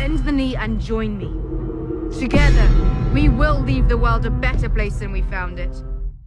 bend the knee and join me. Together, we will leave the world a better place than we found it.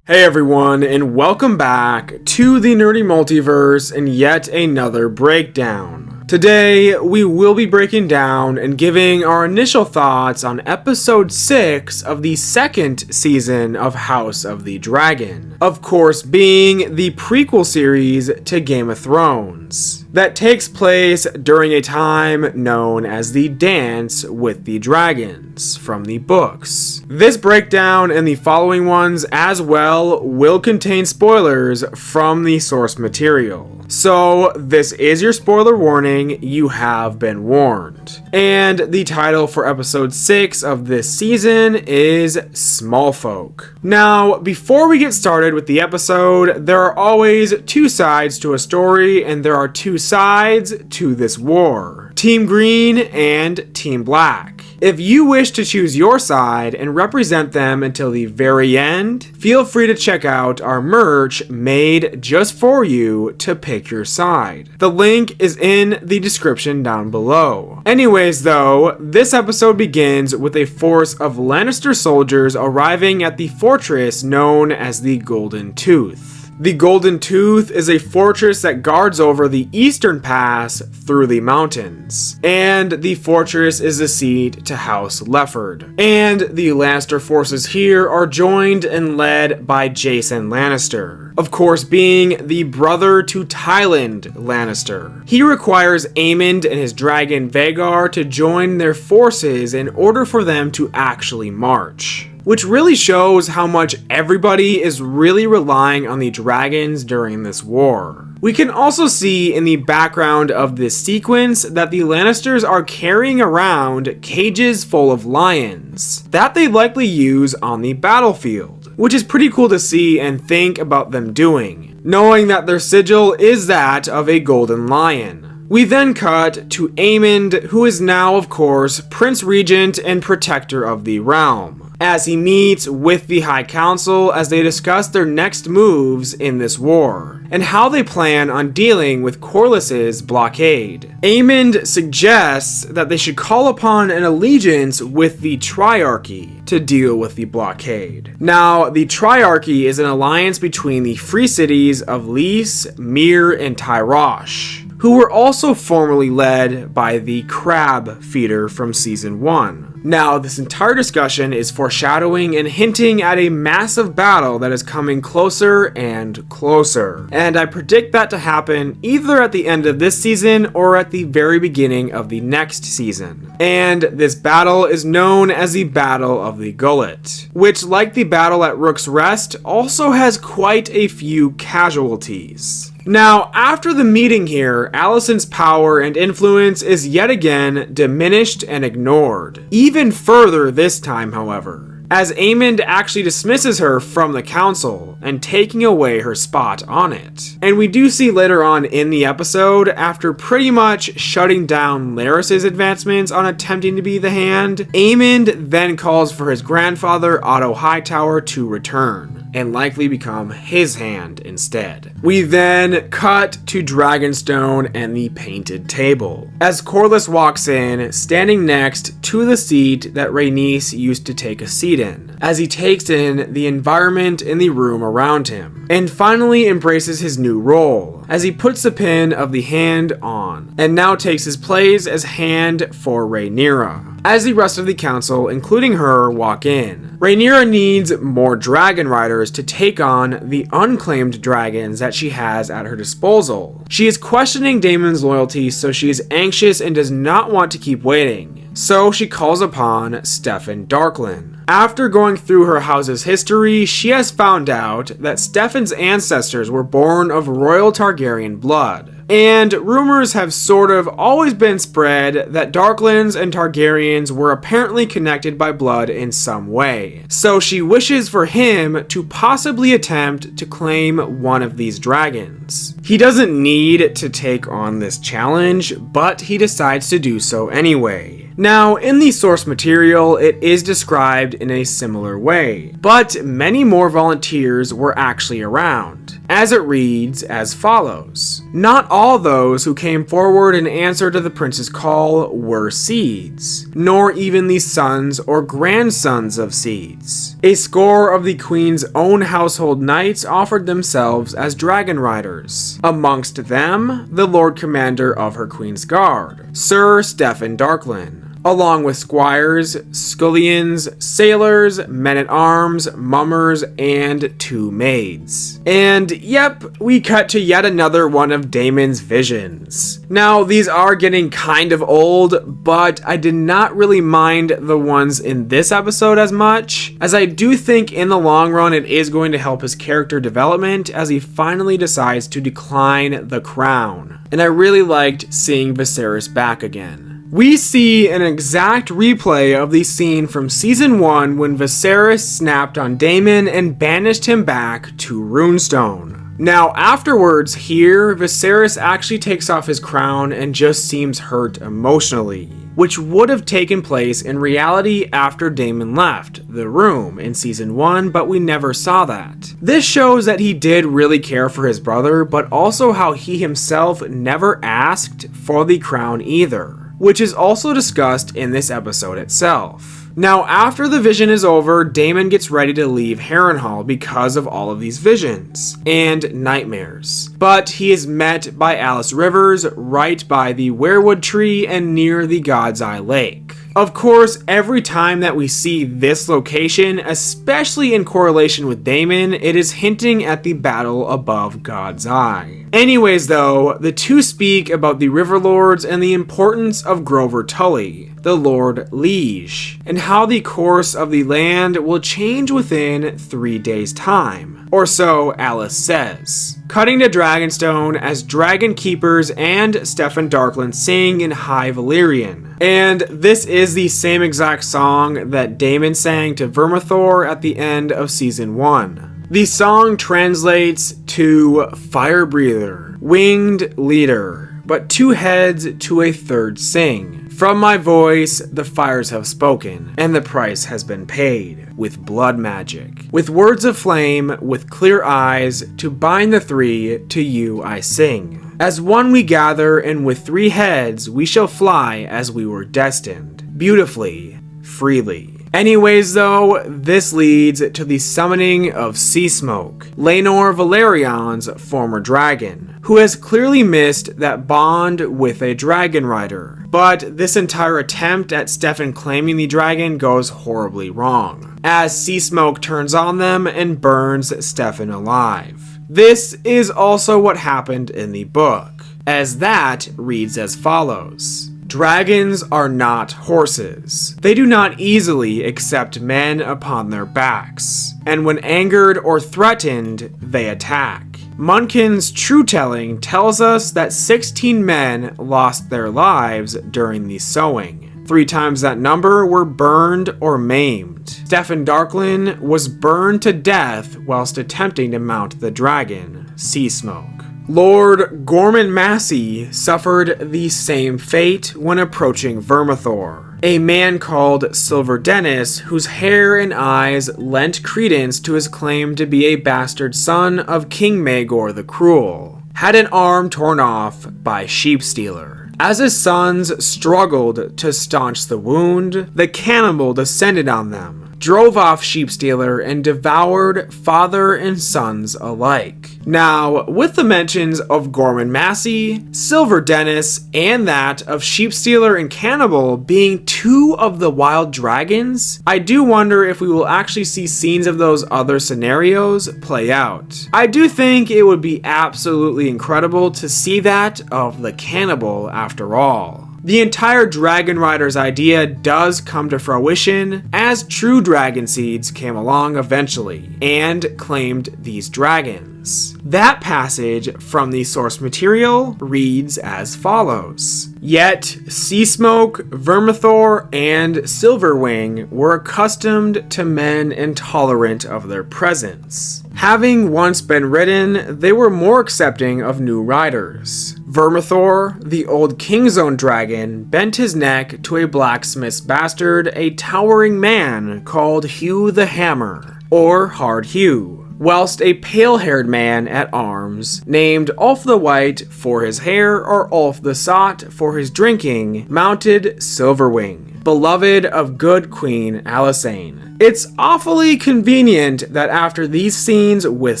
Hey everyone, and welcome back to the Nerdy Multiverse and yet another breakdown. Today, we will be breaking down and giving our initial thoughts on episode 6 of the second season of House of the Dragon. Of course, being the prequel series to Game of Thrones that takes place during a time known as the Dance with the Dragons from the books. This breakdown and the following ones as well will contain spoilers from the source material. So this is your spoiler warning, you have been warned. And the title for episode 6 of this season is Smallfolk. Now, before we get started with the episode, there are always two sides to a story and there are two sides to this war. Team Green and Team Black. If you wish to choose your side and represent them until the very end, feel free to check out our merch made just for you to pick your side. The link is in the description down below. Anyways though, this episode begins with a force of Lannister soldiers arriving at the fortress known as the Golden Tooth. The Golden Tooth is a fortress that guards over the eastern pass through the mountains, and the fortress is the seat to House Lefford. And the Lannister forces here are joined and led by Jason Lannister, of course being the brother to Tyland Lannister. He requires Aemond and his dragon Vhagar to join their forces in order for them to actually march, which really shows how much everybody is really relying on the dragons during this war. We can also see in the background of this sequence that the Lannisters are carrying around cages full of lions that they likely use on the battlefield, which is pretty cool to see and think about them doing, knowing that their sigil is that of a golden lion. We then cut to Aemond, who is now of course Prince Regent and Protector of the Realm, as he meets with the High Council as they discuss their next moves in this war, and how they plan on dealing with Corlys's blockade. Aemond suggests that they should call upon an allegiance with the Triarchy to deal with the blockade. Now, the Triarchy is an alliance between the free cities of Lys, Myr, and Tyrosh, who were also formerly led by the Crab Feeder from Season 1. Now, this entire discussion is foreshadowing and hinting at a massive battle that is coming closer and closer. And I predict that to happen either at the end of this season or at the very beginning of the next season. And this battle is known as the Battle of the Gullet, which, like the battle at Rooks Rest, also has quite a few casualties. Now, after the meeting here, Alicent's power and influence is yet again diminished and ignored. Even further this time, however, as Aemond actually dismisses her from the council and taking away her spot on it. And we do see later on in the episode, after pretty much shutting down Larys's advancements on attempting to be the Hand, Aemond then calls for his grandfather Otto Hightower to return and likely become his hand instead. We then cut to Dragonstone and the painted table, as Corlys walks in, standing next to the seat that Rhaenys used to take a seat in, as he takes in the environment in the room around him, and finally embraces his new role, as he puts the pin of the Hand on, and now takes his place as Hand for Rhaenyra. As the rest of the council, including her, walk in, Rhaenyra needs more Dragonriders to take on the unclaimed dragons that she has at her disposal. She is questioning Daemon's loyalty, so she is anxious and does not want to keep waiting. So she calls upon Steffon Darklyn. After going through her house's history, she has found out that Steffon's ancestors were born of royal Targaryen blood. And rumors have sort of always been spread that Darklyns and Targaryens were apparently connected by blood in some way. So she wishes for him to possibly attempt to claim one of these dragons. He doesn't need to take on this challenge, but he decides to do so anyway. Now, in the source material, it is described in a similar way, but many more volunteers were actually around, as it reads as follows. Not all those who came forward in answer to the prince's call were seeds, nor even the sons or grandsons of seeds. A score of the queen's own household knights offered themselves as Dragonriders. Amongst them, the Lord Commander of her queen's guard, Sir Stephen Darklyn, along with squires, scullions, sailors, men-at-arms, mummers, and 2 maids. And yep, we cut to yet another one of Daemon's visions. Now, these are getting kind of old, but I did not really mind the ones in this episode as much, as I do think in the long run it is going to help his character development as he finally decides to decline the crown. And I really liked seeing Viserys back again. We see an exact replay of the scene from season 1 when Viserys snapped on Daemon and banished him back to Runestone. Now afterwards here, Viserys actually takes off his crown and just seems hurt emotionally, which would have taken place in reality after Daemon left the room in season 1, but we never saw that. This shows that he did really care for his brother, but also how he himself never asked for the crown either, which is also discussed in this episode itself. Now, after the vision is over, Daemon gets ready to leave Harrenhal because of all of these visions and nightmares. But he is met by Alice Rivers right by the weirwood tree and near the God's Eye Lake. Of course, every time that we see this location, especially in correlation with Daemon, it is hinting at the battle above God's Eye. Anyways though, the two speak about the Riverlords and the importance of Grover Tully, the Lord Liege, and how the course of the land will change within 3 days' time, or so Alice says. Cutting to Dragonstone as Dragon Keepers and Stephen Darklyn sing in High Valyrian. And this is the same exact song that Daemon sang to Vermithor at the end of season 1. The song translates to Fire Breather, Winged Leader, but 2 heads to a 3rd sing. From my voice, the fires have spoken, and the price has been paid, with blood magic. With words of flame, with clear eyes, to bind the 3, to you I sing. As one we gather, and with 3 heads, we shall fly as we were destined, beautifully, freely. Anyways though, this leads to the summoning of Seasmoke, Laenor Valerion's former dragon, who has clearly missed that bond with a Dragonrider. But this entire attempt at Stephen claiming the dragon goes horribly wrong, as Seasmoke turns on them and burns Stephen alive. This is also what happened in the book, as that reads as follows. Dragons are not horses. They do not easily accept men upon their backs, and when angered or threatened, they attack. Munkins' True Telling tells us that 16 men lost their lives during the sowing. 3 times that number were burned or maimed. Stephen Darklyn was burned to death whilst attempting to mount the dragon, Seasmoke. Lord Gorman Massey suffered the same fate when approaching Vermithor, a man called Silver Dennis whose hair and eyes lent credence to his claim to be a bastard son of King Maegor the Cruel, had an arm torn off by Sheepstealer. As his sons struggled to staunch the wound, the cannibal descended on them, drove off Sheepstealer, and devoured father and sons alike. Now, with the mentions of Gorman Massey, Silver Dennis, and that of Sheepstealer and Cannibal being 2 of the wild dragons, I do wonder if we will actually see scenes of those other scenarios play out. I do think it would be absolutely incredible to see that of the Cannibal after all. The entire Dragonriders idea does come to fruition as true dragon seeds came along eventually and claimed these dragons. That passage from the source material reads as follows. Yet Seasmoke, Vermithor, and Silverwing were accustomed to men and tolerant of their presence. Having once been ridden, they were more accepting of new riders. Vermithor, the old King's Own dragon, bent his neck to a blacksmith's bastard, a towering man called Hugh the Hammer, or Hard Hugh, whilst a pale-haired man at arms, named Ulf the White for his hair or Ulf the Sot for his drinking, mounted Silverwing, beloved of good Queen Alicent. It's awfully convenient that after these scenes with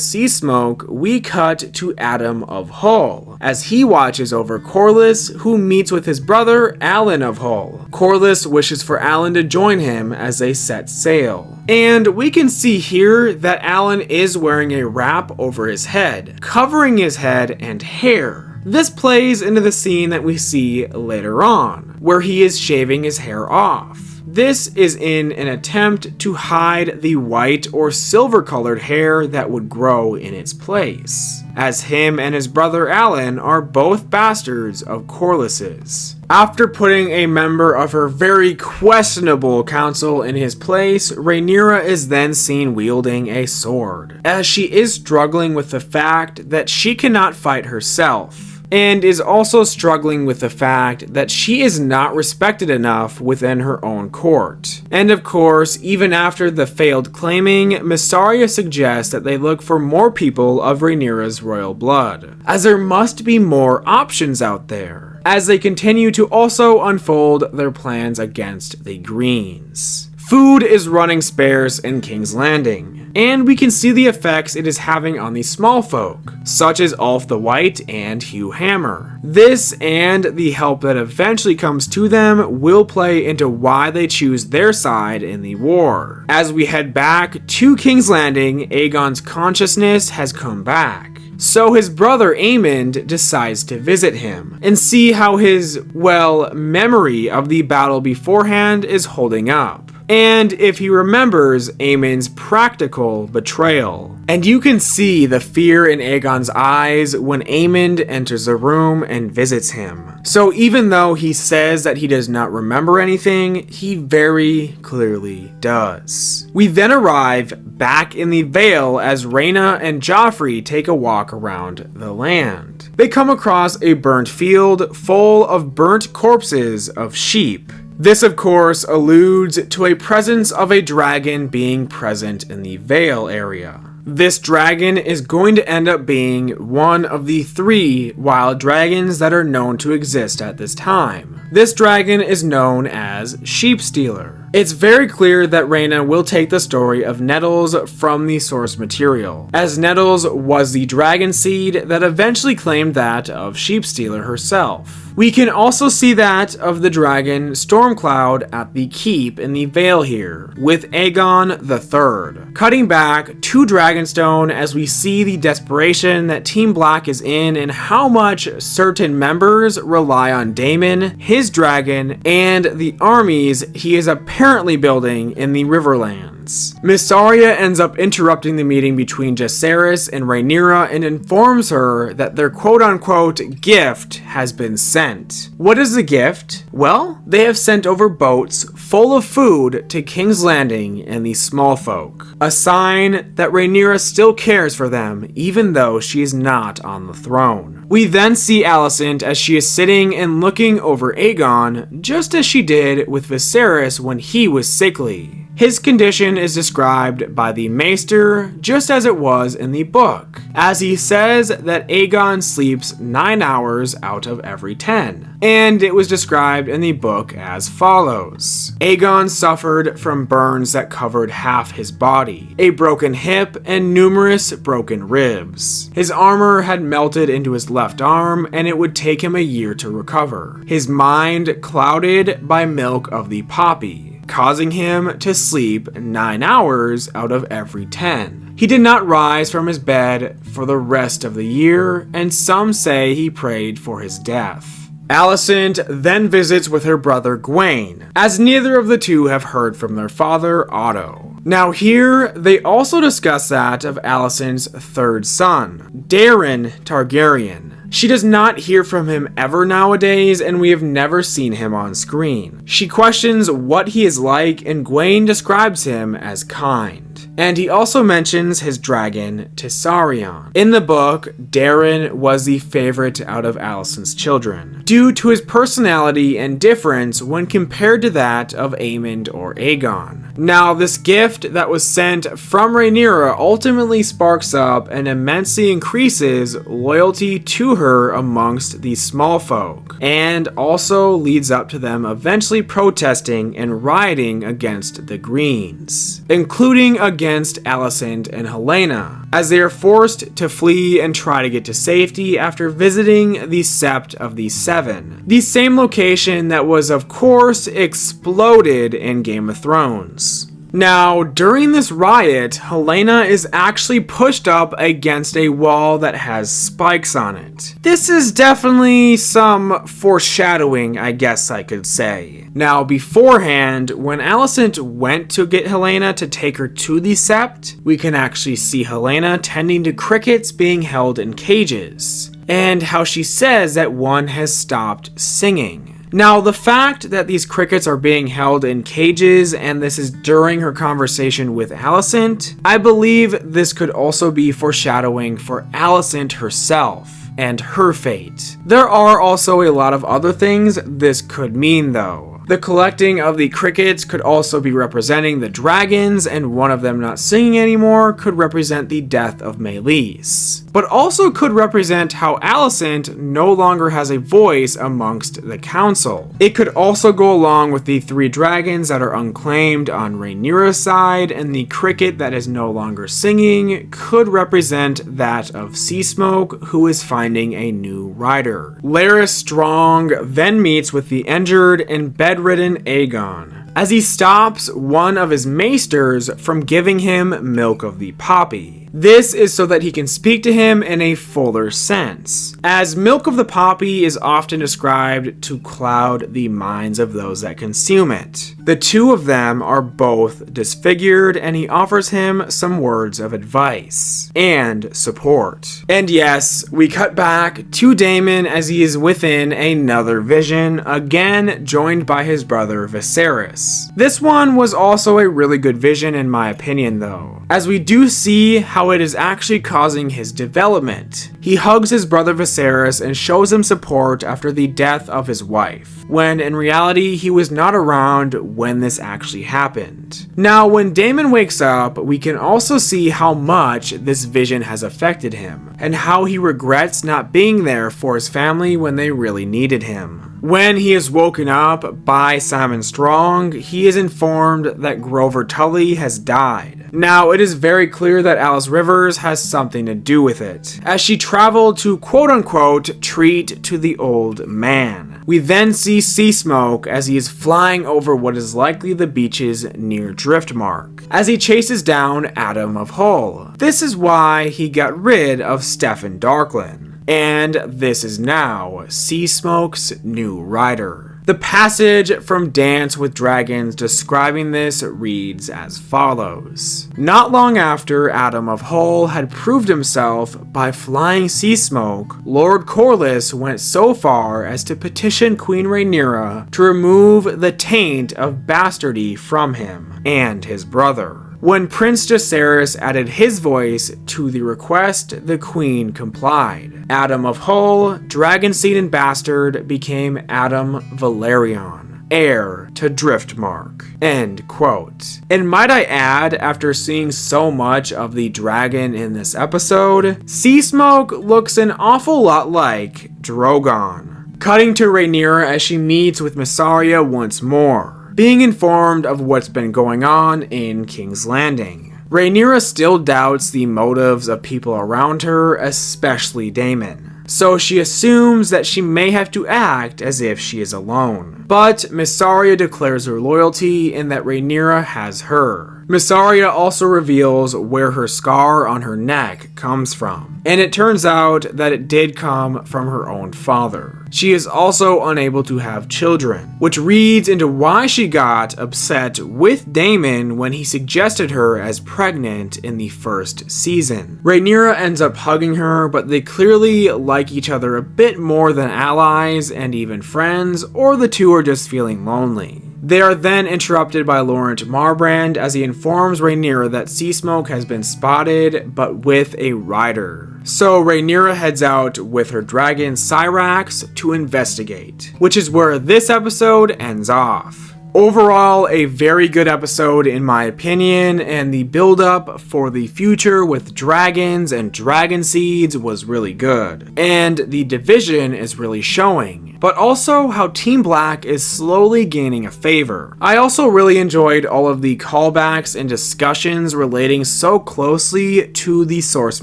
Sea Smoke, we cut to Adam of Hull, as he watches over Corlys, who meets with his brother Alan of Hull. Corlys wishes for Alan to join him as they set sail. And we can see here that Alan is wearing a wrap over his head, covering his head and hair. This plays into the scene that we see later on, where he is shaving his hair off. This is in an attempt to hide the white or silver colored hair that would grow in its place, as him and his brother Alan are both bastards of Corlys's. After putting a member of her very questionable council in his place, Rhaenyra is then seen wielding a sword, as she is struggling with the fact that she cannot fight herself, and is also struggling with the fact that she is not respected enough within her own court. And of course, even after the failed claiming, Mysaria suggests that they look for more people of Rhaenyra's royal blood, as there must be more options out there, as they continue to also unfold their plans against the Greens. Food is running sparse in King's Landing, and we can see the effects it is having on the small folk, such as Ulf the White and Hugh Hammer. This and the help that eventually comes to them will play into why they choose their side in the war. As we head back to King's Landing, Aegon's consciousness has come back. So his brother Aemond decides to visit him and see how his, memory of the battle beforehand is holding up, and if he remembers Aemond's practical betrayal. And you can see the fear in Aegon's eyes when Aemond enters the room and visits him. So even though he says that he does not remember anything, he very clearly does. We then arrive back in the Vale as Rhaena and Joffrey take a walk around the land. They come across a burnt field full of burnt corpses of sheep. This, of course, alludes to a presence of a dragon being present in the Vale area. This dragon is going to end up being one of the 3 wild dragons that are known to exist at this time. This dragon is known as Sheepstealer. It's very clear that Rhaena will take the story of Nettles from the source material, as Nettles was the dragon seed that eventually claimed that of Sheepstealer herself. We can also see that of the dragon Stormcloud at the keep in the Vale here, with Aegon III. Cutting back to Dragonstone as we see the desperation that Team Black is in and how much certain members rely on Daemon, his dragon, and the armies he is apparently building in the riverlands. Mysaria ends up interrupting the meeting between Jaceaerys and Rhaenyra and informs her that their quote-unquote gift has been sent. What is the gift? Well, they have sent over boats full of food to King's Landing and the small folk, a sign that Rhaenyra still cares for them even though she is not on the throne. We then see Alicent as she is sitting and looking over Aegon, just as she did with Viserys when he was sickly. His condition is described by the Maester just as it was in the book, as he says that Aegon sleeps 9 hours out of every 10, and it was described in the book as follows. Aegon suffered from burns that covered half his body, a broken hip, and numerous broken ribs. His armor had melted into his left arm, and it would take him a year to recover. His mind clouded by milk of the poppy, causing him to sleep 9 hours out of every 10. He did not rise from his bed for the rest of the year, and some say he prayed for his death. Alicent then visits with her brother Gwaine, as neither of the two have heard from their father Otto. Now here, they also discuss that of Alicent's 3rd son, Daemon Targaryen. She does not hear from him ever nowadays, and we have never seen him on screen. She questions what he is like, and Gwaine describes him as kind. And he also mentions his dragon, Tisarion. In the book, Daemon was the favorite out of Alicent's children, due to his personality and difference when compared to that of Aemond or Aegon. Now, this gift that was sent from Rhaenyra ultimately sparks up and immensely increases loyalty to her amongst the smallfolk, and also leads up to them eventually protesting and rioting against the Greens, including against Alicent and Helaena, as they are forced to flee and try to get to safety after visiting the Sept of the Seven, the same location that was of course exploded in Game of Thrones. Now, during this riot, Helaena is actually pushed up against a wall that has spikes on it. This is definitely some foreshadowing, I guess I could say. Now, beforehand, when Alicent went to get Helaena to take her to the Sept, we can actually see Helaena tending to crickets being held in cages, and how she says that one has stopped singing. Now, the fact that these crickets are being held in cages, and this is during her conversation with Alicent, I believe this could also be foreshadowing for Alicent herself and her fate. There are also a lot of other things this could mean though. The collecting of the crickets could also be representing the dragons, and one of them not singing anymore could represent the death of Meleys, but also could represent how Alicent no longer has a voice amongst the council. It could also go along with the 3 dragons that are unclaimed on Rhaenyra's side, and the cricket that is no longer singing could represent that of Seasmoke, who is finding a new rider. Larys Strong then meets with the injured and bedridden Aegon, as he stops one of his maesters from giving him milk of the poppy. This is so that he can speak to him in a fuller sense, as milk of the poppy is often described to cloud the minds of those that consume it. The two of them are both disfigured, and he offers him some words of advice and support. And yes, we cut back to Daemon as he is within another vision, again joined by his brother Viserys. This one was also a really good vision in my opinion though, as we do see how it is actually causing his development. He hugs his brother Viserys and shows him support after the death of his wife, when in reality he was not around when this actually happened. Now, when Daemon wakes up, we can also see how much this vision has affected him, and how he regrets not being there for his family when they really needed him. When he is woken up by Simon Strong, he is informed that Grover Tully has died. Now, it is very clear that Alice Rivers has something to do with it, as she traveled to quote-unquote treat to the old man. We then see Seasmoke as he is flying over what is likely the beaches near Driftmark, as he chases down Adam of Hull. This is why he got rid of Steffan Darklyn. And this is now Seasmoke's new rider. The passage from Dance with Dragons describing this reads as follows. Not long after Adam of Hull had proved himself by flying Seasmoke, Lord Corlys went so far as to petition Queen Rhaenyra to remove the taint of bastardy from him and his brother. When Prince Jaceaerys added his voice to the request, the queen complied. Adam of Hull, dragon seed and bastard, became Adam Valerion, heir to Driftmark. End quote. And might I add, after seeing so much of the dragon in this episode, Seasmoke looks an awful lot like Drogon. Cutting to Rhaenyra as she meets with Mysaria once more, being informed of what's been going on in King's Landing. Rhaenyra still doubts the motives of people around her, especially Daemon, so she assumes that she may have to act as if she is alone. But Mysaria declares her loyalty and that Rhaenyra has her. Mysaria also reveals where her scar on her neck comes from, and it turns out that it did come from her own father. She is also unable to have children, which reads into why she got upset with Daemon when he suggested her as pregnant in the first season. Rhaenyra ends up hugging her, but they clearly like each other a bit more than allies and even friends, or the two are just feeling lonely. They are then interrupted by Laurent Marbrand as he informs Rhaenyra that sea smoke has been spotted, but with a rider. So Rhaenyra heads out with her dragon Syrax to investigate, which is where this episode ends off. Overall, a very good episode in my opinion, and the build-up for the future with dragons and dragon seeds was really good. And the division is really showing, but also how Team Black is slowly gaining a favor. I also really enjoyed all of the callbacks and discussions relating so closely to the source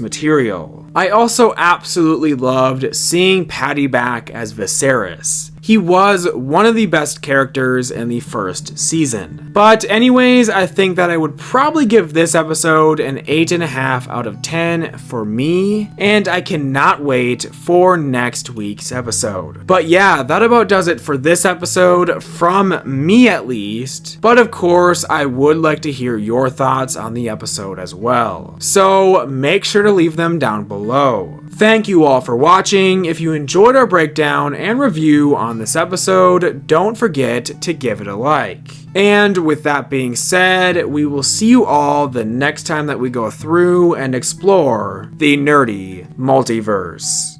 material. I also absolutely loved seeing Paddy back as Viserys. He was one of the best characters in the first season. But anyways, I think that I would probably give this episode an 8.5 out of 10 for me, and I cannot wait for next week's episode. But yeah, that about does it for this episode, from me at least. But of course, I would like to hear your thoughts on the episode as well. So make sure to leave them down below. Thank you all for watching. If you enjoyed our breakdown and review on this episode, don't forget to give it a like. And with that being said, we will see you all the next time that we go through and explore the nerdy multiverse.